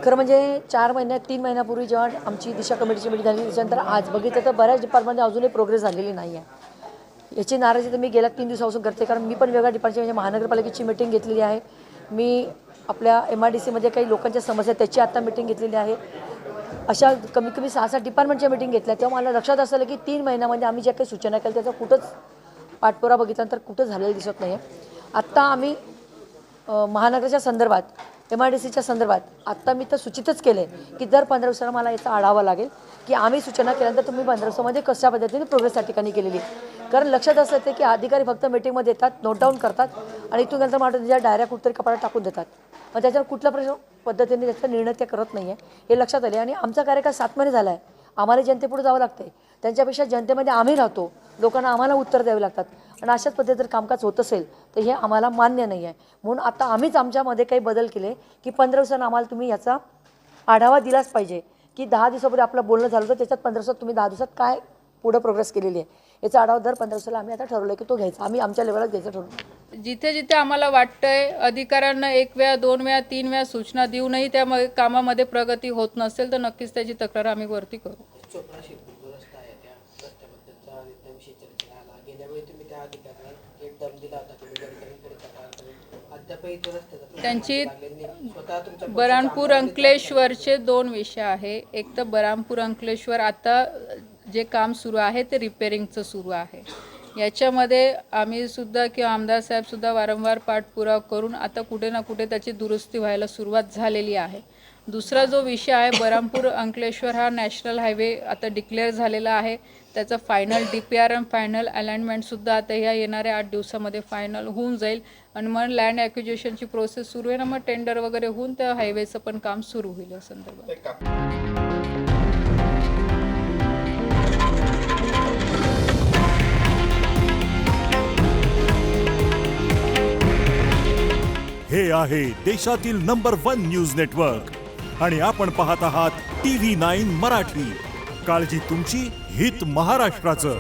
खरं म्हणजे 3 महिन्यापूर्वी जेव्हा आमची दिशा कमिटीची मीटिंग झाली त्याच्यानंतर आज बघितलं तर बऱ्याच डिपार्टमेंटमध्ये अजूनही प्रोग्रेस झालेली नाही आहे। याची नाराजी तर मी गेल्या 3 दिवसापासून करते, कारण मी पण वेगळ्या डिपार्टमेंट म्हणजे महानगरपालिकेची मीटिंग घेतलेली आहे। मी आपल्या MIDCमध्ये काही लोकांच्या समस्या त्याची आत्ता मीटिंग घेतलेली आहे। अशा कमी कमी 6-7 डिपार्टमेंटच्या मीटिंग घेतल्या, तेव्हा मला लक्षात असलं की 3 महिन्यामध्ये आम्ही ज्या काही सूचना केल्या त्याचा कुठंच पाठपुरावा बघितल्यानंतर कुठं झालेलं दिसत नाही आहे। आत्ता आम्ही महानगराच्या संदर्भात MIDCच्या संदर्भात आत्ता मी तर सूचितच केले की दर 15 दिवसाला मला याचा आढावा लागेल की आम्ही सूचना केल्यानंतर तुम्ही 15 दिवसामध्ये कशा पद्धतीने प्रोग्रेस त्या ठिकाणी केलेली आहे। कारण लक्षात असं येते की अधिकारी फक्त मीटिंगमध्ये येतात, नोट डाऊन करतात आणि इथून नंतर मला त्याच्या डायऱ्या कुठतरी कपाटात टाकून देतात। मग त्याच्यावर कुठल्या पद्धतीने त्याचा निर्णय ते करत नाही आहे हे लक्षात आले। आणि आमचा कार्यकाळ 7 महिने झाला आहे, आम्हाला जनतेपुढे जावं लागतं आहे, त्यांच्यापेक्षा जनतेमध्ये आम्ही राहतो, लोकांना आम्हाला उत्तर द्यावी लागतात आणि अशाच पद्धतीने जर कामकाज होत असेल तर हे आम्हाला मान्य नाही आहे। म्हणून आता आम्हीच आमच्यामध्ये काही बदल केले की 15 दिवसांना आम्हाला तुम्ही याचा आढावा दिलाच पाहिजे की 10 दिवसापूर्वी आपलं बोलणं झालं तर त्याच्यात 15 दिवसात तुम्ही 10 दिवसात काय पुढे प्रोग्रेस केलेली आहे याचा आढावा दर 15 दिवसाला आम्ही आता ठरवलं की तो घ्यायचा, आम्ही आमच्या लेवलला घ्यायचं ठरवलं। जिथे जिथे आम्हाला वाटतंय अधिकाऱ्यांना 1 वेळा 2 वेळा 3 वेळा सूचना देऊनही त्या कामामध्ये प्रगती होत नसेल तर नक्कीच त्याची तक्रार आम्ही वरती करू। त्यांची बऱ्हाणपूर अंकलेश्वरचे 2 विषय आहे। एक तर बऱ्हाणपूर अंकलेश्वर आता जे काम सुरू आहे ते रिपेअरिंगचं सुरू आहे, याच्यामध्ये आम्ही सुद्धा किंवा आमदार साहेब सुद्धा वारंवार पाठपुरावा करून आता कुठे ना कुठे त्याची दुरुस्ती व्हायला सुरुवात झालेली आहे। दुसरा जो विषय आहे बऱ्हाणपूर अंकलेश्वर हा नॅशनल हायवे आता डिक्लेअर झालेला आहे, त्याचा फायनल DPR आणि फायनल अलाइनमेंटसुद्धा आता ह्या येणाऱ्या 8 दिवसामध्ये फायनल होऊन जाईल आणि मग लँड ॲक्विजिशनची प्रोसेस सुरू आहे ना, मग टेंडर वगैरे होऊन त्या हायवेचं पण काम सुरू होईल या संदर्भात। हे आहे देशातील नंबर 1 न्यूज नेटवर्क आणि आपण पाहत आहात TV9 मराठी। काळजी तुमची, हित महाराष्ट्राचं।